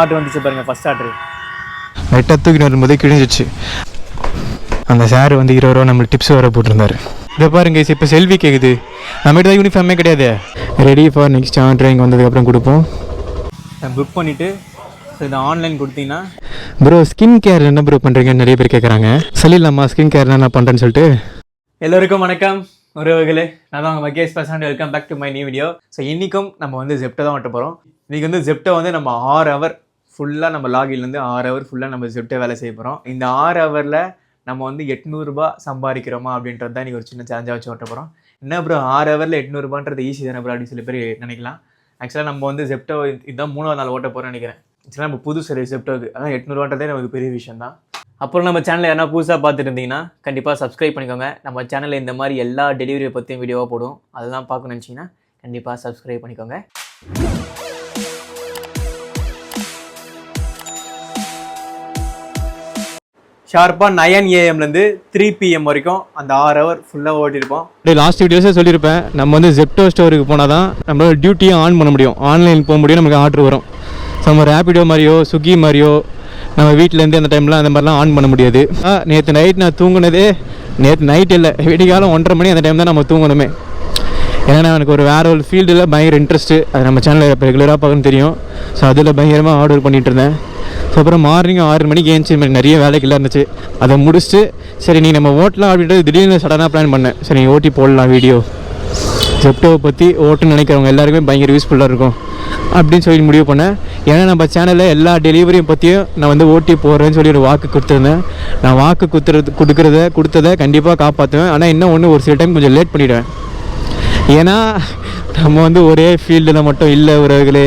Order வந்துச்சு பாருங்கள், first order லைட்டாக தூக்கிட்டு வரும்போது கிழிஞ்சிச்சு. அந்த சார் வந்து 20 ரூபா நம்மளுக்கு டிப்ஸ் வர போட்டிருந்தாரு. இதை பாருங்க, இப்போ செல்வி கேட்குது. நம்மகிட்ட தான் யூனிஃபார்மே கிடையாது. ரெடி ஃபார் நெக்ஸ்ட் ஆர்டர் இங்கே வந்ததுக்கப்புறம் கொடுப்போம். புக் பண்ணிவிட்டு இந்த ஆன்லைன் கொடுத்தீங்கன்னா ப்ரோ ஸ்கின் கேர் என்ன ப்ரோ பண்ணுறீங்கன்னு நிறைய பேர் கேட்குறாங்க. சொல்லிடலாமா ஸ்கின் கேர் என்ன பண்ணுறேன்னு சொல்லிட்டு? எல்லோருக்கும் வணக்கம் உறவுகளே, நான் தான் உங்கள் மகேஷ் பேசுகிறேன். Welcome back to my new video. So இன்றைக்கும் நம்ம வந்து ஜெப்டோ தான் ஓட்ட போகிறோம். இன்றைக்கி வந்து ஜெப்டோ வந்து நம்ம 6 ஹவர் ஃபுல்லாக நம்ம லாகின்லேருந்து 6 ஹவர் ஃபுல்லாக நம்ம ஜெப்டோ வேலை செய்ய போகிறோம். இந்த 6 ஹவரில் நம்ம வந்து 800 ரூபா சம்பாதிக்கிறோமா அப்படின்றது தான் இன்றைக்கி ஒரு சின்ன சேலஞ்சாக வச்சு ஓட்ட போகிறோம். என்ன ப்ரோ 6 ஹவரில் 800 ரூபான்றது ஈஸி தானே ப்ரோ அப்படின்னு சில பேர் நினைக்கலாம். ஆக்சுவலாக நம்ம வந்து ஜெப்டோ இதுதான் 3வது நாள் ஓட்ட போகிறோம்னு நினைக்கிறேன். ஆக்சுவலாக நம்ம புது சர்வீஸ் ஜெப்டோவுக்கு, அதான் 800 ரூபான்றதே நமக்கு பெரிய விஷயம் தான். அப்புறம் நம்ம சேனலில் யாரா புதுசாக பார்த்துட்டு இருந்தீங்கன்னா கண்டிப்பாக சப்ஸ்கிரைப் பண்ணிக்கோங்க. நம்ம சேனலில் இந்த மாதிரி எல்லா டெலிவரியை பற்றியும் வீடியோவாக போடும். அதெல்லாம் பார்க்கணும்னு நினச்சிங்கன்னா கண்டிப்பாக சப்ஸ்கிரைப் பண்ணிக்கோங்க. ஷார்ப்பாக 9 AM to 3 PM வரைக்கும் அந்த 6 ஹவர் ஃபுல்லாக ஓட்டியிருப்போம். லாஸ்ட் வீடியோஸே சொல்லியிருப்பேன், நம்ம வந்து ஜெப்டோ ஸ்டோருக்கு போனால் தான் நம்மளோட டியூட்டியை ஆன் பண்ண முடியும், ஆன்லைன் போக முடியும், நமக்கு ஆர்டர் வரும். ஸோ நம்ம ரேபிடோ மாதிரியோ ஸ்விக்கி மாதிரியோ நம்ம வீட்டிலேருந்து அந்த டைம்லாம் அந்த மாதிரிலாம் ஆன் பண்ண முடியாது. நேற்று நைட் நான் தூங்குனதே, நேற்று நைட் இல்லை விடிகாலம் 1:30 மணி அந்த டைம் தான் நம்ம தூங்கணுமே. ஏன்னா எனக்கு ஒரு வேறு ஒரு ஃபீல்டில் பயங்கர இன்ட்ரெஸ்ட்டு, அது நம்ம சேனலில் இப்போ ரெகுலராக பார்க்கணும்னு தெரியும். ஸோ அதில் பயங்கரமாக ஆர்டர் பண்ணிகிட்டு இருந்தேன். ஸோ அப்புறம் மார்னிங் 6 மணிக்கு ஏஞ்சி நிறைய வேலைக்கெல்லாம் இருந்துச்சு. அதை முடிச்சுட்டு சரி நீ நம்ம ஓட்டலாம் அப்படின்றது திடீர்னு சடனாக பிளான் பண்ணேன். சரி நீ ஓட்டி போடலாம் வீடியோ, ஜெப்டோவை பற்றி ஓட்டுன்னு நினைக்கிறவங்க எல்லாருக்குமே பயங்கர யூஸ்ஃபுல்லாக இருக்கும் அப்படின்னு சொல்லி முடிவு பண்ணேன். ஏன்னா நம்ம சேனலில் எல்லா டெலிவரியும் பற்றியும் நான் வந்து ஓட்டி போகிறேன்னு சொல்லி ஒரு வாக்கு கொடுத்துருந்தேன். நான் வாக்கு கொடுத்ததை கண்டிப்பாக காப்பாற்றுவேன். ஆனால் இன்னும் ஒன்று, ஒரு சில டைம் கொஞ்சம் லேட் பண்ணிவிடுவேன். ஏன்னா நம்ம வந்து ஒரே ஃபீல்டில் மட்டும் இல்லை உறவுகளே.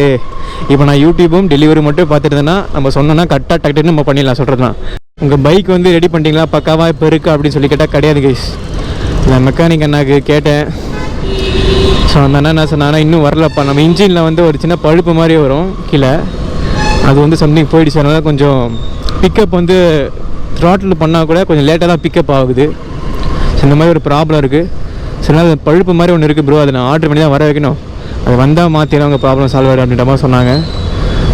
இப்போ நான் யூடியூப்பும் டெலிவரி மட்டும் பார்த்துருந்தேன்னா நம்ம சொன்னோன்னா கரெக்டாக டக்குன்னு நம்ம பண்ணிடலாம். சொல்கிறதுலாம் உங்கள் பைக் வந்து ரெடி பண்ணிட்டீங்களா பக்காவாக இப்போ இருக்குது அப்படின்னு சொல்லி கேட்டால் கிடையாது கைஸ். நான் மெக்கானிக் அண்ணாக்கு கேட்டேன். ஸோ அந்த அண்ணா என்ன சொன்னாங்கன்னா இன்னும் வரலப்பா, நம்ம இன்ஜினில் வந்து ஒரு சின்ன பழுப்பு மாதிரி வரும் கீழே, அது வந்து சம்திங் போயிடுச்சு. அதனால் கொஞ்சம் பிக்கப் வந்து த்ராட்டில் பண்ணால் கூட கொஞ்சம் லேட்டாக தான் பிக்கப் ஆகுது. ஸோ இந்த மாதிரி ஒரு ப்ராப்ளம் இருக்குது. சில நாள் பழுப்பு மாதிரி ஒன்று இருக்குது ப்ரோ, அதை நான் ஆர்டர் பண்ணி தான் வர வைக்கணும், அது வந்தால் மாற்றினா அவங்க ப்ராப்ளம் சால்வ் ஆகிடும் அப்படின்ற மாதிரி சொன்னாங்க.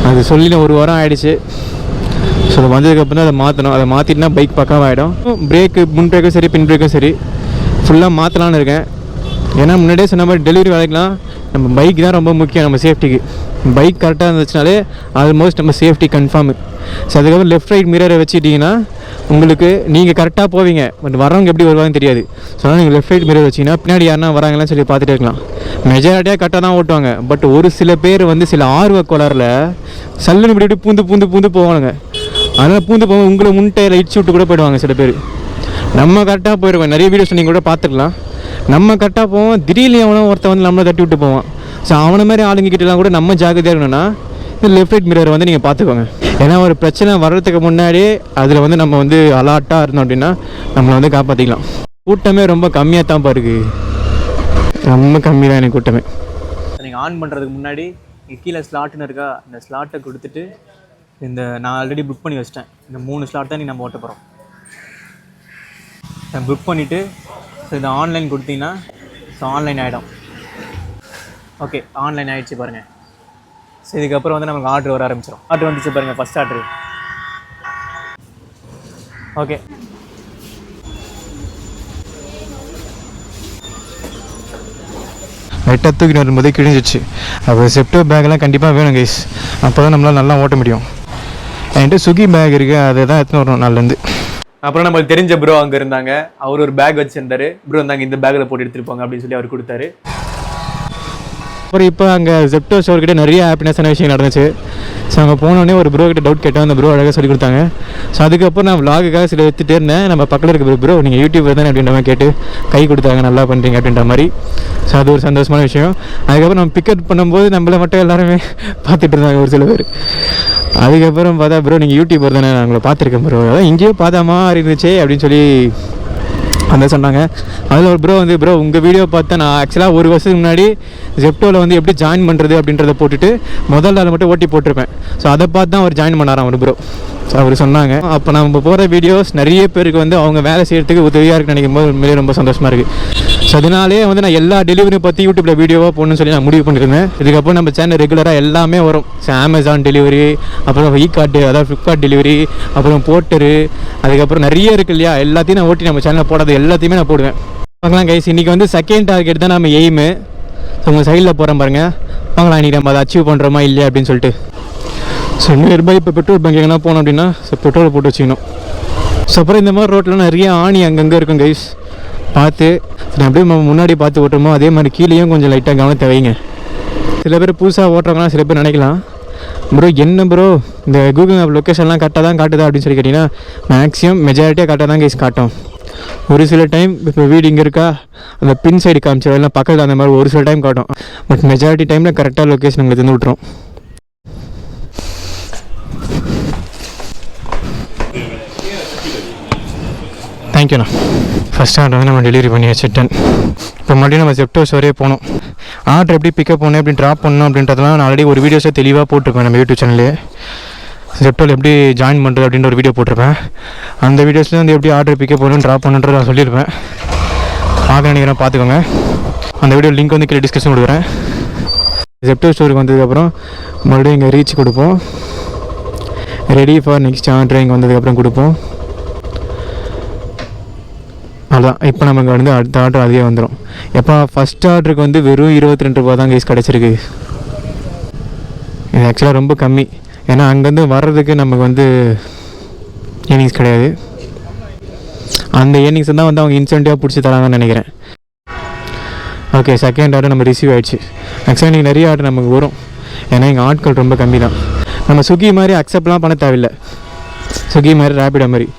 அது சொல்லி 1 வாரம் ஆகிடுச்சு. ஸோ அது வந்ததுக்கப்புறம் தான் அதை மாற்றணும். அதை மாற்றிட்டுனா பைக் பக்காவாக ஆகிடும். பிரேக்கு முன் பிரேக்கும் சரி பின் பிரேக்கும் சரி ஃபுல்லாக மாற்றலான்னு இருக்கேன். ஏன்னா முன்னாடியே சொன்ன மாதிரி டெலிவரி வேலைக்கெலாம் நம்ம பைக் தான் ரொம்ப முக்கியம் நம்ம சேஃப்டிக்கு. பைக் கரெக்டாக இருந்துச்சுனாலே ஆல்மோஸ்ட் நம்ம சேஃப்டி கன்ஃபார்மு. ஸோ அதுக்கப்புறம் லெஃப்ட் ரைட் மிரரை வச்சுட்டிங்கன்னா உங்களுக்கு நீங்கள் கரெக்டாக போவீங்க, பட் வரவங்க எப்படி வருவாங்கன்னு தெரியாது. ஸோ அதனால் நீங்கள் லெஃப்ட் ரைட் மிரர் வச்சிங்கன்னா பின்னாடி யாருன்னா வராங்களான்னு சொல்லி பார்த்துட்டே இருக்கலாம். மெஜாரிட்டியாக கரெக்டாக தான் ஓட்டுவாங்க. பட் ஒரு சில பேர் வந்து சில ஆர்வ கோளாறில் சல்லுன்னு இப்படி பூந்து போவானுங்க. அதனால் பூந்து போக உங்களை முன்டையில் இடிச்சு விட்டு கூட போயிடுவாங்க சில பேர். நம்ம கரெக்டாக போயிடுவோம், நிறைய வீடியோஸ் நீங்கள் கூட பார்த்துக்கலாம். நம்ம கரெக்டாக போவோம், திடீர்னு அவனை ஒருத்தன் வந்து நம்மளை தட்டி விட்டு போவான். ஸோ அவனை மாதிரி ஆளுங்கக்கிட்டலாம் கூட நம்ம ஜாக்கிரதையாக இருக்கணும்னா இந்த லெஃப்ட் ரைட் மிரர் வந்து நீங்கள் பார்த்துக்கோங்க. ஏன்னா ஒரு பிரச்சனை வர்றதுக்கு முன்னாடியே அதில் வந்து நம்ம வந்து அலர்ட்டாக இருந்தோம் அப்படின்னா நம்மளை வந்து காப்பாற்றிக்கலாம். கூட்டமே ரொம்ப கம்மியாக தான் பாருக்கு, ரொம்ப கம்மி தான் எனக்கு கூட்டமே. நீங்கள் ஆன் பண்ணுறதுக்கு முன்னாடி கீழே ஸ்லாட்டுன்னு இருக்கா, அந்த ஸ்லாட்டை கொடுத்துட்டு இந்த நான் ஆல்ரெடி புக் பண்ணி வச்சிட்டேன். இந்த 3 ஸ்லாட் தான் நம்ம ஓட்ட போகிறோம். புக் பண்ணிவிட்டு இந்த ஆன்லைன் கொடுத்தீங்கன்னா ஸோ ஆன்லைன் ஆகிடும். ஓகே ஆன்லைன் ஆகிடுச்சு பாருங்கள். ஸோ இதுக்கப்புறம் வந்து நமக்கு ஆர்டர் வர ஆரம்பிச்சிடும். ஆர்டர் வந்துச்சு பாருங்கள், ஃபஸ்ட் ஆர்டர். ஓகே லைட்டாக தூக்கிட்டு வரும்போதே கிழிஞ்சிச்சு. அப்போ ஜெப்டோ பேக்கெலாம் கண்டிப்பாக வேணும் கைஸ், அப்போ தான் நம்மளால் நல்லா ஓட்ட முடியும். என்கிட்ட ஸ்விக்கி பேக் இருக்குது, அதை தான் எடுத்துன்னு வரணும் நாள்லேருந்து. அப்புறம் நம்மளுக்கு தெரிஞ்ச ப்ரோ அங்கே இருந்தாங்க, அவர் ஒரு பேக் வச்சுருந்தாரு. ப்ரோ இருந்தாங்க இந்த பேக்கில் போட்டு எடுத்துருப்பாங்க அப்படின்னு சொல்லி அவர் கொடுத்தாரு. அப்புறம் இப்போ அங்கே ஜெப்டோ ஸ்டோர்கிட்ட நிறைய ஹாப்பினஸான விஷயம் நடந்துச்சு. ஸோ அங்கே போனோடனே ஒரு ப்ரோ கிட்ட டவுட் கேட்டேன், அந்த ப்ரோ அழகாக சொல்லி கொடுத்தாங்க. ஸோ அதுக்கப்புறம் நான் விலாகுக்காக சில எடுத்துகிட்டே இருந்தேன். நம்ம பக்கத்தில் இருக்க ப்ரோ நீங்கள் யூடியூப் தானே அப்படின்ற மாதிரி கேட்டு கை கொடுத்தாங்க, நல்லா பண்ணுறீங்க அப்படின்ற மாதிரி. ஸோ அது ஒரு சந்தோஷமான விஷயம். அதுக்கப்புறம் நம்ம பிக்கப் பண்ணும்போது நம்மளை மட்டும் எல்லாருமே பார்த்துட்டு இருந்தாங்க ஒரு சில பேர். அதுக்கப்புறம் பார்த்தா ப்ரோ நீங்கள் யூடியூபர் தானே, நான் உங்களை பார்த்துருக்கேன் ப்ரோ, அதான் இங்கேயோ பார்த்தா மாதிரி இருந்துச்சு அப்படின்னு சொல்லி அந்த சொன்னாங்க. அதில் ஒரு ப்ரோ வந்து ப்ரோ உங்கள் வீடியோ பார்த்தா நான் ஆக்சுவலாக 1 வருஷத்துக்கு முன்னாடி ஜெப்டோவில் வந்து எப்படி ஜாயின் பண்ணுறது அப்படின்றத போட்டுட்டு முதல் நாள் மட்டும் ஓட்டி போட்டிருப்பேன். ஸோ அதை பார்த்து தான் அவர் ஜாயின் பண்ணாராம் ஒரு ப்ரோ. ஸோ அவர் சொன்னாங்க. அப்போ நம்ம போகிற வீடியோஸ் நிறைய பேருக்கு வந்து அவங்க வேலை செய்கிறதுக்கு உதவியாக இருக்குன்னு நினைக்கும் போது உண்மையிலே ரொம்ப சந்தோஷமாக இருக்குது. ஸோ அதனாலே வந்து நான் எல்லா டெலிவரியும் பற்றி யூடியூப்பில் வீடியோவாக போடணும்னு சொல்லி நான் முடிவு பண்ணியிருந்தேன். இதுக்கப்புறம் நம்ம சேனல் ரெகுலராக எல்லாமே வரும். ஸோ அமேசான் டெலிவரி, அப்புறம் ஈகார்ட்டு, அதாவது ஃப்ளிப்கார்ட் டெலிவரி, அப்புறம் போர்ட்டரு, அதுக்கப்புறம் நிறைய இருக்குது இல்லையா, எல்லாத்தையும் நான் ஓட்டி நம்ம சேனலில் போடாது எல்லாத்தையுமே நான் போடுவேன். பார்க்கலாம் கைஸ், இன்றைக்கி வந்து செகண்ட் டார்கெட் தான் நம்ம எய்மு. ஸோ உங்கள் சைடில் போகிறேன் பாருங்கள், பார்க்கலாம் இன்றைக்கி நம்ம அதை அச்சீவ் பண்ணுறோமா இல்லையா அப்படின்னு சொல்லிட்டு. ஸோ நியர்பை இப்போ பெட்ரோல் பங்க் எங்கன்னா போனோம் அப்படின்னா ஸோ பெட்ரோல் போட்டு வச்சுக்கணும். ஸோ அப்புறம் இந்த மாதிரி ரோட்டில் நிறைய ஆணி அங்கங்கே இருக்கும் கைஸ், பார்த்து அப்படியே நம்ம முன்னாடி பார்த்து ஓட்டுறோமோ அதே மாதிரி கீழேயும் கொஞ்சம் லைட்டாக கவனத்தை வைங்க. சில பேர் புதுசாக ஓட்டுறவங்களாம் சில பேர் நினைக்கலாம், ப்ரோ என்ன ப்ரோ இந்த கூகுள் மேப் லொக்கேஷன்லாம் கரெக்டாக தான் காட்டுதா அப்படின்னு சொல்லி கேட்டிங்கன்னா மேக்ஸிமம் மெஜாரிட்டியாக கரெக்டாக தான் கைஸ் காட்டும். ஒரு சில டைம் இப்போ வீடு இங்கே இருக்கா அந்த பின் சைடு காமிச்சிடும், இல்லை பக்கத்தில் அந்த மாதிரி ஒரு சில டைம் காட்டும். பட் மெஜாரிட்டி டைமில் கரெக்டாக லொக்கேஷன் உங்களுக்கு தந்து விட்ரும். தேங்க்யூண்ணா. ஃபஸ்ட் ஆர்டர் வந்து நம்ம டெலிவரி பண்ணி வச்சுட்டேன். இப்போ மறுபடியும் நம்ம ஜெப்டோஸ் வரையே போகணும். ஆர்டர் எப்படி பிக்கப் பண்ணணும், எப்படி ட்ராப் பண்ணணும் அப்படின்றதுலாம் நான் ஆல்ரெடி ஒரு வீடியோஸை தெளிவாக போட்டிருப்பேன் நம்ம யூடியூப் சேனல்லே. ஜெப்டோவில் எப்படி ஜாயின் பண்ணுறது அப்படின்ற ஒரு வீடியோ போட்டிருப்பேன். அந்த வீடியோஸில் வந்து எப்படி ஆர்டர் பிக்கப் பண்ணணும் ட்ராப் பண்ணுறது நான் சொல்லியிருப்பேன். பார்க்க நினைக்கிறேன், பார்த்துக்கோங்க. அந்த வீடியோ லிங்க் வந்து கீழே டிஸ்கஷன் கொடுக்குறேன். ஜெப்டோ ஸ்டோருக்கு வந்ததுக்கப்புறம் மறுபடியும் இங்கே ரீச் கொடுப்போம். ரெடி ஃபார் நெக்ஸ்ட் ஆர்டர் இங்கே வந்ததுக்கப்புறம் கொடுப்போம். அதான் இப்போ நமக்கு வந்து அடுத்த ஆர்டர் அதே வந்துடும். எப்போ ஃபஸ்ட் ஆர்டருக்கு வந்து வெறும் 22 ரூபா தான் கைஸ் கிடச்சிருக்கு. இது ஆக்சுவலாக ரொம்ப கம்மி, ஏன்னா அங்கேருந்து வர்றதுக்கு நமக்கு வந்து ஏர்னிங்ஸ் கிடையாது. அந்த ஏர்னிங்ஸ் தான் வந்து அவங்க இன்சென்டிவாக பிடிச்சி தராங்கன்னு நினைக்கிறேன். ஓகே, செகண்ட் ஆர்டர் நம்ம ரிசீவ் ஆகிடுச்சு. ஆக்சுவலாக இன்றைக்கி நிறைய ஆர்டர் நமக்கு வரும், ஏன்னா எங்கள் ஆட்கள் ரொம்ப கம்மி தான். நம்ம ஸ்விக்கி மாதிரி அக்செப்ட்லாம் பண்ண தேவையில்லை, ஸ்விக்கி மாதிரி ரேபிடோ மாதிரி.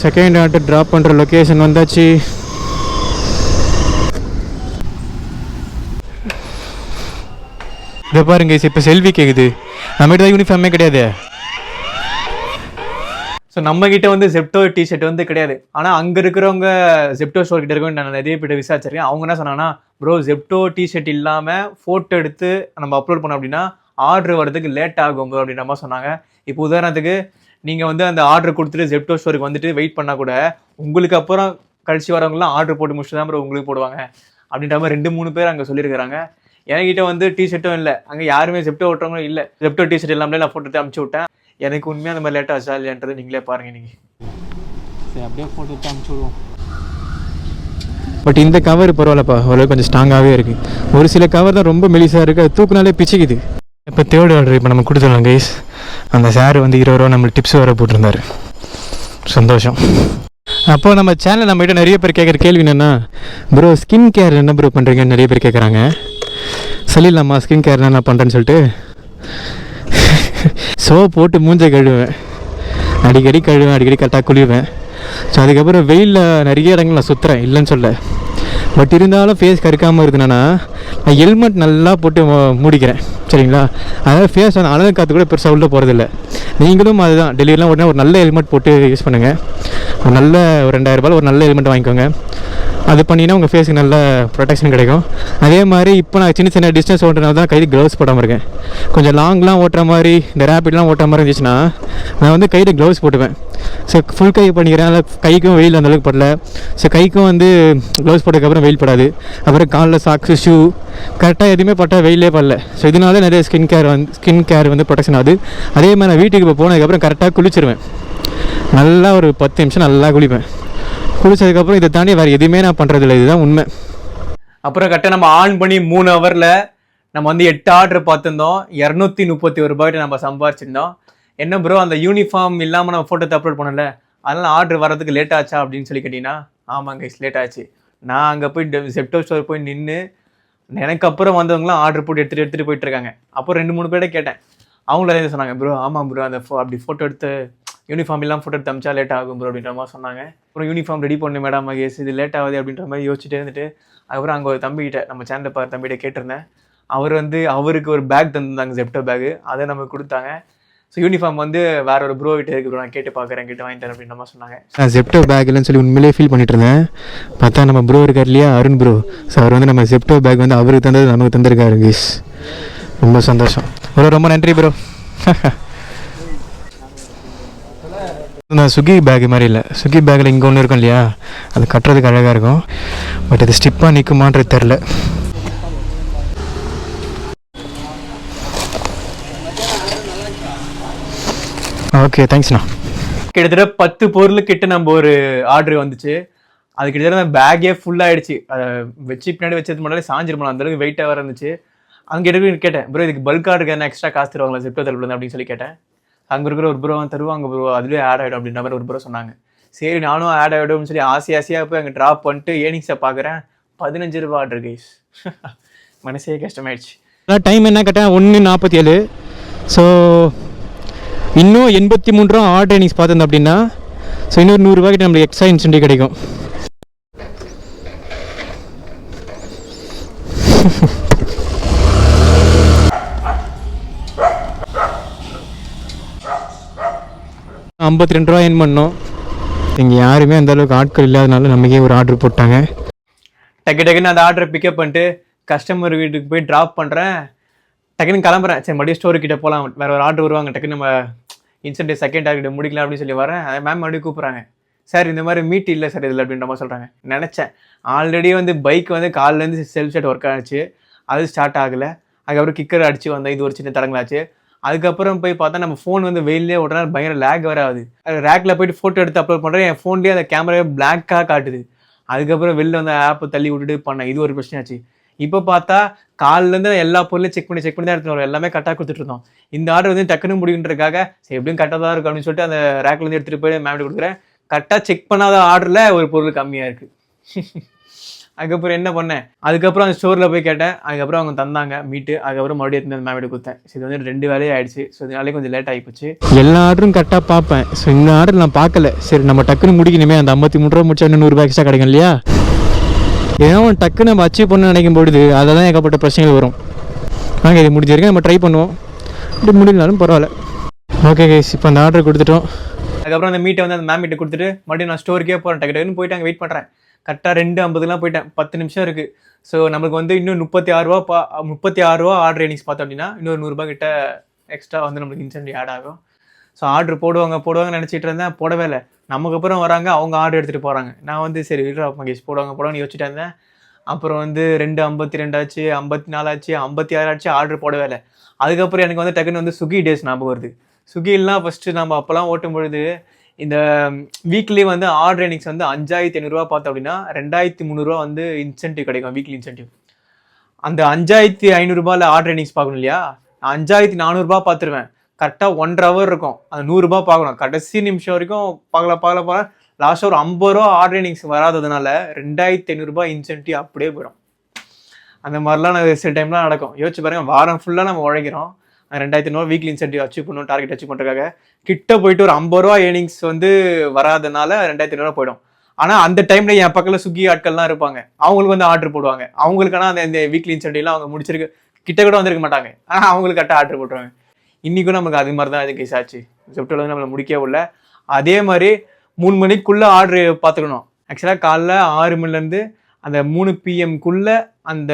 செகண்ட் ஆர்டர் ட்ராப் பண்ணுற லொக்கேஷன் வந்தாச்சு. இதை பாருங்க, இப்போ செல்வி கேட்குது, நம்மகிட்ட தான் யூனிஃபார்மே கிடையாது. ஸோ நம்மக்கிட்ட வந்து ஜெப்டோ டிஷர்ட் வந்து கிடையாது. ஆனால் அங்கே இருக்கிறவங்க ஜெப்டோ ஸ்டோர் கிட்ட இருக்கவங்க நான் நிறைய பேர் விசாரிச்சிருக்கேன். அவங்க என்ன சொன்னாங்கன்னா, ப்ரோ ஜெப்டோ டிஷர்ட் இல்லாமல் ஃபோட்டோ எடுத்து நம்ம அப்லோட் பண்ணோம் அப்படின்னா ஆர்டர் வரதுக்கு லேட் ஆகும் அப்படின்ற மாதிரி சொன்னாங்க. இப்போ உதாரணத்துக்கு நீங்கள் வந்து அந்த ஆர்டர் கொடுத்துட்டு ஜெப்டோ ஸ்டோருக்கு வந்துட்டு வெயிட் பண்ணால் கூட உங்களுக்கு அப்புறம் கழிச்சு வரவங்களாம் ஆர்டர் போட்டு முடிச்சுட்டு தான் ப்ரோ உங்களுக்கு போடுவாங்க அப்படின்ற மாதிரி 2-3 பேர் அங்கே சொல்லியிருக்கிறாங்க. என்கிட்ட வந்து டிஷர்ட்டும் இல்லை, அங்கே யாருமே ஜெப்டோ ஓட்டுறவங்களும் இல்லை. ஜெப்டோ டிஷர்ட் எல்லாமே நான் ஃபோட்டோ எடுத்து அனுப்பிச்சி விட்டேன். எனக்கு உண்மையாக அந்த மாதிரி லேட்டாக ஆச்சா இல்லைன்றது நீங்களே பாருங்கள். நீங்கள் சரி அப்படியே ஃபோட்டோ எடுத்து அனுப்பிச்சி விடுவோம். பட் இந்த கவர் பரவாயில்லப்பா, ஓரளவுக்கு கொஞ்சம் ஸ்ட்ராங்காகவே இருக்குது. ஒரு சில கவர் தான் ரொம்ப மெலிசாக இருக்குது, அது தூக்குனாலே பிச்சுக்குது. இப்போ தேர்ட் ஆர்டர் இப்போ நம்ம கொடுத்துடலாம் கைஸ். அந்த சார் வந்து 20 ரூபா நம்மளுக்கு டிப்ஸ் வர போட்டிருந்தாரு, சந்தோஷம். அப்போ நம்ம சேனல் நம்மகிட்ட நிறைய பேர் கேட்குற கேள்வி என்னென்னா, ப்ரோ ஸ்கின் கேர் என்ன ப்ரோ பண்ணுறீங்கன்னு நிறைய பேர் கேட்குறாங்க. சொல்லிடலாமா ஸ்கின் கேர் என்ன பண்ணுறேன்னு சொல்லிட்டு? சோப் போட்டு மூஞ்சை கழுவேன், அடிக்கடி கழுவேன், அடிக்கடி கரெக்டாக குளிவேன். ஸோ அதுக்கப்புறம் வெயிலில் நிறைய இடங்கள் நான் சுற்றுறேன், இல்லைன்னு சொல்ல. பட் இருந்தாலும் ஃபேஸ் கருக்காமல் இருக்குதுன்னா நான் ஹெல்மெட் நல்லா போட்டு மூடிக்கிறேன், சரிங்களா? அதாவது ஃபேஸ் வந்து அனல் காற்று கூட பெருசாக உள்ளே போகிறதில்ல. நீங்களும் அதுதான் டெலிவரிலாம் உடனே ஒரு நல்ல ஹெல்மெட் போட்டு யூஸ் பண்ணுங்கள். ஒரு நல்ல ஒரு 2000 ரூபாயில் ஒரு நல்ல ஹெல்மெட் வாங்கிக்கோங்க. அது பண்ணிங்கன்னா உங்கள் ஃபேஸுக்கு நல்ல ப்ரொடெக்ஷன் கிடைக்கும். அதே மாதிரி இப்போ நான் சின்ன சின்ன டிஸ்டன்ஸ் ஓட்டுறதுனால தான் கையில் க்ளவுஸ் போடாமல் இருக்கேன். கொஞ்சம் லாங்லாம் ஓட்டுற மாதிரி, இந்த ரேபிட்லாம் ஓட்டுற மாதிரி இருந்துச்சுன்னா நான் வந்து கையில் க்ளவுஸ் போட்டுவேன். ஸோ ஃபுல் கை பண்ணிக்கிறேன், அதில் கைக்கும் வெயில் அந்தளவுக்கு படல. ஸோ கைக்கும் வந்து க்ளவுஸ் போட்டதுக்கப்புறம் வெயில் படாது. அப்புறம் காலில் சாக்ஸு, ஷூ கரெக்டாக எதுவுமே பட்டால் வெயிலே படல. ஸோ இதனால நிறைய ஸ்கின் கேர் வந்து ப்ரொடெக்ஷன் ஆகுது. அதே மாதிரி நான் வீட்டுக்கு இப்போ போனதுக்கப்புறம் கரெக்டாக குளிச்சிருவேன். நல்லா ஒரு 10 நிமிஷம் நல்லா குளிப்பேன். குளிச்சதுக்கப்புறம் இதை தாண்டி வேறு எதுவுமே நான் பண்ணுறதில்ல, இதுதான் உண்மை. அப்புறம் கரெக்டாக நம்ம ஆன் பண்ணி 3 ஹவரில் நம்ம வந்து 8 ஆர்டர் பார்த்துருந்தோம். 231 ரூபாய்ட்டு நம்ம சம்பாரிச்சிருந்தோம். என்ன ப்ரோ அந்த யூனிஃபார்ம் இல்லாமல் நம்ம ஃபோட்டோ அப்லோட் பண்ணல, அதனால் ஆர்டர் வரதுக்கு லேட் ஆச்சா அப்படின்னு சொல்லி கேட்டிங்கன்னா, ஆமாங்க கைஸ் லேட் ஆச்சு. நான் அங்கே போய் ஜெப்டோ ஸ்டோர் போய் நின்று எனக்கு அப்புறம் வந்தவங்களாம் ஆர்டர் போட்டு எடுத்துகிட்டு போயிட்டு இருக்காங்க. அப்புறம் 2-3 பேர்ட்ட கேட்டேன், அவங்கள எதாவது சொன்னாங்க, ப்ரோ ஆமாம் ப்ரோ அந்த அப்படி ஃபோட்டோ எடுத்து யூனிஃபார்ம் இல்லாமல் ஃபோட்டோ எடுத்து அமிச்சா லேட் ஆகும் ப்ரோ அப்படின்ற மாதிரி சொன்னாங்க. அப்புறம் யூனிஃபார்ம் ரெடி பண்ணு மேடம் மகேஷ், இது லேட் ஆகுது அப்படின்ற மாதிரி யோசிச்சுட்டே இருந்துட்டு அதுக்கப்புறம் அங்கே ஒரு தம்பிகிட்ட நம்ம சேனலில் பார்த்து தம்பிகிட்ட கேட்டிருந்தேன். அவர் வந்து அவருக்கு ஒரு பேக் தந்துருந்தாங்க, ஜெப்டோ பேக்கு, அதை நமக்கு கொடுத்தாங்க. ஸோ யூனிஃபார்ம் வந்து வேற ஒரு ப்ரோ கிட்ட இருக்கு ப்ரோ, நான் கேட்டு பார்க்குறேன், கேட்டு வாங்கிட்டேன் அப்படின்ற மாதிரி சொன்னாங்க. நான் ஜெப்டோ பேக் இல்லைன்னு சொல்லி உண்மையிலே ஃபீல் பண்ணிட்டு இருந்தேன். பார்த்தா நம்ம ப்ரோ இருக்கார் இல்லையா, அருண் ப்ரோ. ஸோ அவர் வந்து நம்ம ஜெப்டோ பேக் வந்து அவருக்கு தந்தது நமக்கு தந்திருக்காரு கைஸ், ரொம்ப சந்தோஷம். ரொம்ப நன்றி ப்ரோ. நான் ஸ்விக்கி பேக் மாதிரி இல்லை, ஸ்விக்கி பேக்கில் இங்கே ஒன்று இருக்கும் இல்லையா, அது கட்டுறதுக்கு அழகாக இருக்கும். பட் இது ஸ்டிப்பாக நிற்குமான்றது தெரில. ஓகே, தேங்க்ஸ்ண்ணா. கிட்டத்தட்ட 10 பொருளுக்கிட்ட நம்ம ஒரு ஆர்டர் வந்துச்சு. அது கிட்டத்தட்ட அந்த பேக்கே ஃபுல்லாகிடுச்சு. அதை வச்சு பின்னாடி வச்சது முன்னாடி சாஞ்சிருமா, அந்தளவுக்கு வெயிட்டாக வர இருந்துச்சு. அங்கே எடுத்து கேட்டேன், ப்ரோ இதுக்கு பல்க் ஆர்டருக்கு என்ன எக்ஸ்ட்ரா காசு தருவாங்களா ஜெப்டோ தரப்புல அப்படின்னு சொல்லி கேட்டேன். அங்கே இருக்கிற ஒரு ப்ரோ தருவாங்க ப்ரோ, அதுலேயே ஆட் ஆகிடும் அப்படின்ற மாதிரி ஒரு ப்ரோ சொன்னாங்க. சரி நானும் ஆட் ஆகிடும்னு சொல்லி ஆசையாக போய் அங்கே ட்ராப் பண்ணிட்டு ஏர்னிங்ஸை பார்க்குறேன். 15 ரூபா ஆர்டர் கைஸ். மனசே கஷ்டமாயிடுச்சு. டைம் என்ன கேட்டேன், 1:47. ஸோ இன்னும் 83 ரூபா ஆர்டர் ஏர்னிங்ஸ் பார்த்துருந்தோம் அப்படின்னா, ஸோ இன்னொரு 100 ரூபா கிட்ட நம்மளுக்கு எக்ஸ்ட்ரா இன்சென்டிவ் கிடைக்கும். $52 ஏர்ன் பண்ணோம். இங்கே யாருமே அந்த அளவுக்கு ஆட்கள் இல்லாதனால நமக்கே ஒரு ஆர்டர் போட்டாங்க. டக்குன்னு அந்த ஆர்டரை பிக்கப் பண்ணிட்டு கஸ்டமர் வீட்டுக்கு போய் ட்ராப் பண்ணுறேன். டக்குன்னு கிளம்புறேன். சரி மறுபடியும் ஸ்டோர் கிட்ட போகலாம், வேறு ஒரு ஆர்டர் வருவாங்க, டக்குன்னு நம்ம இன்சென்டிவ் செகண்ட் டார்கெட் முடிக்கலாம் அப்படின்னு சொல்லி வரேன். அதை மேம் மறுபடியும் கூப்பிட்றாங்க. சார் இந்த மாதிரி மீட் இல்லை சார் இதில் அப்படின்ற மாதிரி சொல்கிறாங்க. நினச்சேன் ஆல்ரெடி பைக் காலிலேருந்து செல்ஃப் ஸ்டார்ட் ஒர்க் ஆச்சு, அது ஸ்டார்ட் ஆகலை. அதுக்கப்புறம் கிக்கர் அடிச்சு வந்தேன், இது ஒரு சின்ன தடங்களாச்சு. அதுக்கப்புறம் போய் பார்த்தா நம்ம ஃபோன் வெயிலே ஓட்டுறா, பயங்கர லேக் வர ஆகுது. ரேக்கில் போயிட்டு ஃபோட்டோ எடுத்து அப்லோட் பண்ணுறேன், என் ஃபோன்லேயே அந்த கேமராவே பிளாக்காக காட்டுது. அதுக்கப்புறம் வெளில ஆப்பை தள்ளி விட்டுட்டு பண்ணேன், இது ஒரு பிரச்சனையாச்சு. இப்போ பார்த்தா காலிலேருந்து எல்லா பொருளையும் செக் பண்ணி தான் எடுத்துகிட்டு வரோம், எல்லாமே கரெக்டாக கொடுத்துட்டு இருந்தோம். இந்த ஆர்டர் டக்குன்னு முடியுன்றதுக்காக சரி எப்படியும் கரெக்டாக தான் இருக்கும் அப்படின்னு சொல்லிட்டு அந்த ரேக்லேருந்து எடுத்துகிட்டு போய் மேம் கொடுக்குறேன். கரெக்டாக செக் பண்ணாத ஆர்டரில் ஒரு பொருள் கம்மியாக இருக்குது. அதுக்கப்புறம் என்ன பண்ணேன், அதுக்கப்புறம் அந்த ஸ்டோரில் போய் கேட்டேன். அதுக்கப்புறம் அவங்க தந்தாங்க மீட்டு. அதுக்கப்புறம் மறுபடியும் எடுத்து அந்த மேம் கொடுத்தேன். ஸோ இது 2 வேலையே ஆயிடுச்சு. ஸோ இதனாலே கொஞ்சம் லேட் ஆகிப்போச்சு. எல்லா ஆர்டரும் கரெக்டாக பார்ப்பேன். ஸோ இந்த ஆர்டர் நான் பார்க்கல. சரி நம்ம டக்குன்னு முடிக்கணுமே, அந்த 53 ரூபா முடிச்சா 100 ரூபாய் எக்ஸ்ட்ரா கிடைக்கும் இல்லையா. ஏன்னா டக்குன்னு நம்ம அச்சீவ் பண்ண நினைக்கும் பொழுது அதெல்லாம் ஏகப்பட்ட பிரச்சனைகள் வரும். நாங்கள் இது முடிஞ்ச வரைக்கும் நம்ம ட்ரை பண்ணுவோம், இப்படி முடியலனாலும் பரவாயில்ல. ஓகே கைஸ், இப்போ அந்த ஆர்டர் கொடுத்துட்டோம். அதுக்கப்புறம் அந்த மீட்டை அந்த மேம் கிட்ட கொடுத்துட்டு மறுபடியும் நான் ஸ்டோருக்கே போகிறேன். டக்குன்னு போயிட்டு அங்கே வெயிட் பண்ணுறேன். கரெக்டாக 2:50 போயிட்டேன். 10 நிமிஷம் இருக்குது. ஸோ நம்மளுக்கு இன்னும் 36 ரூபா ஆர்டர் ஏர்னிங்ஸ் பார்த்தோம் அப்படின்னா இன்னொரு 100 ரூபா கிட்ட எக்ஸ்ட்ரா நம்மளுக்கு இன்சென்டிவ் ஆட் ஆகும். ஸோ ஆர்டர் போடுவாங்கன்னு நினச்சிட்டு இருந்தேன், போடவே இல்லை. நமக்கு அப்புறம் வராங்க, அவங்க ஆர்டர் எடுத்துகிட்டு போகிறாங்க. நான் சரி விட்ரா மகேஷ் போடுவாங்கன்னு யோசிச்சுட்டு இருந்தேன். அப்புறம் 2:52 ஆச்சு, 54 ஆச்சு, 56 ஆச்சு, ஆர்டர் போடவே இல்லை. அதுக்கப்புறம் எனக்கு டக்குன்னு ஸ்விக்கி டேஸ் ஞாபகம் வருது. ஸ்விக்கிலாம் ஃபஸ்ட்டு நம்ம அப்போல்லாம் ஓட்டும் பொழுது இந்த வீக்லி ஆர்டர் ஏர்னிங்ஸ் 5500 ரூபா பார்த்தோம் அப்படின்னா 2300 ரூபா இன்சென்டிவ் கிடைக்கும், வீக்லி இன்சென்டிவ். அந்த 5500 ரூபாயில் ஆர்டர் ஏர்னிங்ஸ் பார்க்கணும் இல்லையா, 5400 ரூபா பார்த்துருவேன். கரெக்டாக 1.5 ஹவர் இருக்கும், அது 100 ரூபா பார்க்கணும். கடைசி நிமிஷம் வரைக்கும் பார்க்கல. லாஸ்ட்டாக ஒரு 50 ரூபா ஆர்டர் ஏர்னிங்ஸ் வராததுனால 2500 ரூபா இன்சென்டிவ் அப்படியே போயிடும். அந்த மாதிரிலாம் சில டைம்லாம் நடக்கும். யோசிச்சு பாருங்கள், வாரம் ஃபுல்லாக நம்ம உழைக்கிறோம், 2500 வீக்லி இன்சென்டிவ் அச்சீவ் பண்ணணும், டார்கெட் அச்சீவ் பண்ணுறதுக்காக. கிட்ட போயிட்டு ஒரு 50 ரூபா ஏர்னிங்ஸ் வராதனால 2500 ரூபா போயிடும். ஆனால் அந்த டைமில் என் பக்கத்தில் ஸ்விக்கி ஆட்கள்லாம் இருப்பாங்க, அவங்களுக்கு ஆர்டர் போடுவாங்க. அவங்களுக்கான அந்த வீக்லி இன்சென்டிவ்லாம் அவங்க முடிச்சிருக்கு கிட்ட கூட வந்திருக்க மாட்டாங்க, ஆனால் அவங்களுக்கு கரெக்டாக ஆர்டர் போட்டுருவாங்க. இன்றைக்கும் நமக்கு அது மாதிரி தான் அது கேஸ் ஆச்சு. ஜெப்டோவில் நம்மளை முடிக்கவே இல்லை. அதே மாதிரி 3 மணிக்குள்ளே ஆர்டர் பார்த்துக்கணும். ஆக்சுவலாக காலைல 6 மணிலேருந்து அந்த 3 PM அந்த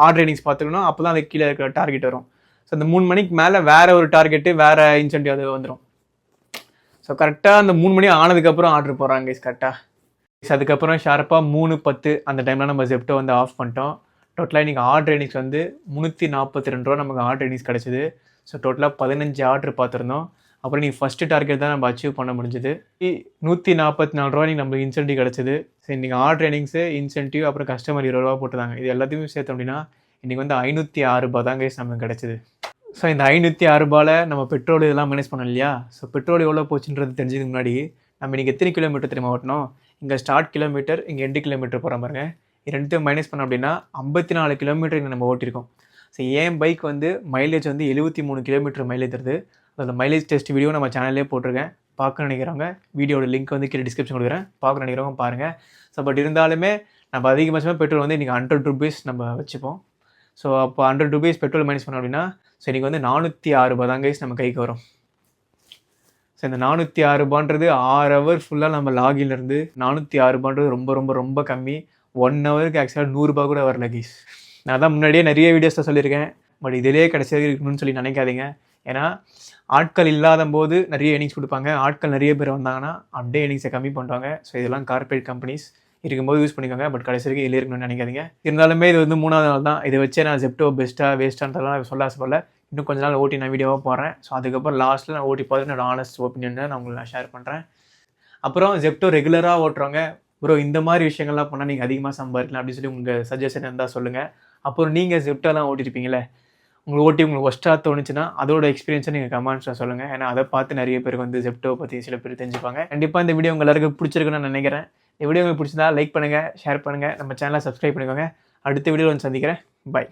ஆர்டர் ஏர்னிங்ஸ் பார்த்துக்கணும். அப்போ தான் அது கீழே இருக்கிற டார்கெட் வரும். ஸோ அந்த 3 மணிக்கு மேலே வேறு ஒரு டார்கெட்டு, வேறு இன்சென்டிவ் அது வந்துடும். ஸோ கரெக்டாக அந்த 3 மணி ஆனதுக்கப்புறம் ஆர்டர் போடுறாங்க கைஸ் கரெக்டாக. அதுக்கப்புறம் ஷார்ப்பாக 3:10 அந்த டைமில் நம்ம ஜெப்டோ ஆஃப் பண்ணிட்டோம். டோட்டலாக இன்றைக்கி ஆர்டர் ஏர்னிங்ஸ் 342 ரூபா நமக்கு ஆர்டர் ஏர்னிங்ஸ் கிடச்சிது. ஸோ டோட்டலாக 15 ஆர்டர் பார்த்துருந்தோம். அப்புறம் நீங்கள் ஃபஸ்ட்டு டார்கெட் தான் நம்ம அச்சீவ் பண்ண முடிஞ்சுது. 144 ரூபா நீங்கள் நம்மளுக்கு இன்சென்டிவ் கிடச்சிது. சரி நீங்கள் ஆர்டர் ஏர்னிங்ஸு, இன்சென்டிவ், அப்புறம் கஸ்டமர் 20 ரூபா போட்டுருந்தாங்க. இது எல்லாத்தையுமே சேர்த்தோம் அப்படின்னா இன்றைக்கி 506 ரூபா தான் கைஸ் நமக்கு கிடச்சிது. ஸோ இந்த 506 ரூபாயில் நம்ம பெட்ரோல் இதெல்லாம் மேனேஜ் பண்ணோம் இல்லையா. ஸோ பெட்ரோல் எவ்வளோ போச்சுன்றது தெரிஞ்சதுக்கு முன்னாடி நம்ம இன்றைக்கி எத்தனை கிலோமீட்டர் தெரியுமா ஓட்டணும். இங்கே ஸ்டார்ட் கிலோமீட்டர், இங்கே எண்டு கிலோமீட்டர் போகிற பாருங்க. இது ரெண்டுத்தையும் மைனஸ் பண்ணோம் அப்படின்னா 54 கிலோமீட்டர் இங்கே நம்ம ஓட்டியிருக்கோம். ஸோ என் பைக் மைலேஜ் 73 கிலோமீட்டர் மைலேஜ் தருது. அந்த மைலேஜ் டெஸ்ட் வீடியோ நம்ம சேனல்லே போட்டிருக்கேன். பார்க்க நினைக்கிறவங்க வீடியோட லிங்க் கீழே டிஸ்கிரிப்ஷன் கொடுக்குறேன், பார்க்க நினைக்கிறவங்க பாருங்கள். ஸோ பட் இருந்தாலுமே நம்ம அதிகபட்சமாக பெட்ரோல் இன்றைக்கி 100 ரூபீஸ் நம்ம வச்சுப்போம். ஸோ அப்போ 100 ரூபீஸ் பெட்ரோல் மைனஸ் பண்ணோம் அப்படின்னா ஸோ இன்றைக்கி 406 ரூபா தான் கைஸ் நம்ம கைக்கு வரும். ஸோ இந்த 406 ரூபான்றது 6 ஹவர் ஃபுல்லாக நம்ம லாகின்லேருந்து 406 ரூபான்றது ரொம்ப ரொம்ப ரொம்ப கம்மி. 1 ஹவருக்கு ஆக்சுவலாக 100 ரூபா கூட வரல கைஸ். நான் தான் முன்னாடியே நிறைய வீடியோஸில் சொல்லியிருக்கேன். பட் இதிலே கடைசியாக இருக்கணும்னு சொல்லி நினைக்காதீங்க. ஏன்னா ஆட்கள் இல்லாத போது நிறைய ஏர்னிங்ஸ் கொடுப்பாங்க, ஆட்கள் நிறைய பேர் வந்தாங்கன்னா அப்படியே ஏர்னிங்ஸை கம்மி பண்ணுவாங்க. ஸோ இதெல்லாம் கார்பரேட் கம்பெனிஸ் இருக்கும்போது யூஸ் பண்ணிக்கோங்க. பட் கடைசி வரைக்கும் இதில் இருக்கணும்னு நினைக்காதீங்க. இருந்தாலுமே இது வந்து 3வது நாள் தான். இதை வச்சே நான் ஜெப்டோ பெஸ்ட்டாக வேஸ்ட்டான்றதெல்லாம் சொல்ல ஆசைப்படல. இன்னும் கொஞ்ச நாள் ஓட்டி நான் வீடியோவாக போடுறேன். ஸோ அதுக்கப்புறம் லாஸ்ட்டில் நான் ஓட்டி பார்த்துட்டு என்னோட ஆனஸ்ட் ஒப்பீனியனை நான் உங்களுக்கு ஷேர் பண்ணுறேன். அப்புறம் ஜெப்டோ ரெகுலராக ஓட்டுறவங்க, ப்ரோ இந்த மாதிரி விஷயங்கள்லாம் பண்ணால் நீங்கள் அதிகமாக சம்பாதிக்கலாம் அப்படின்னு சொல்லி உங்களுக்கு சஜஷன் இருந்தால் சொல்லுங்கள். அப்புறம் நீங்கள் ஜெப்டோலாம் ஓட்டிருப்பீங்களே, உங்களுக்கு ஒஸ்ட்டாக தோணுச்சுன்னா அதோட எக்ஸ்பீரியன்ஸை நீங்கள் கமெண்ட்ஸில் சொல்லுங்கள். ஏன்னா அதை பார்த்து நிறைய பேருக்கு வந்து ஜெப்டோ பற்றி சில பேர் தெரிஞ்சுப்பாங்க. கண்டிப்பாக இந்த வீடியோ உங்கள் எல்லாருக்கும் பிடிச்சிருக்குன்னு நான் நினைக்கிறேன். இந்த வீடியோ உங்களுக்கு பிடிச்சிருந்தா லைக் பண்ணுங்கள், ஷேர் பண்ணுங்கள், நம்ம சேனலை சப்ஸ்கிரைப் பண்ணிக்கோங்க. அடுத்த வீடியோவில் வந்து சந்திக்கிறேன். பை.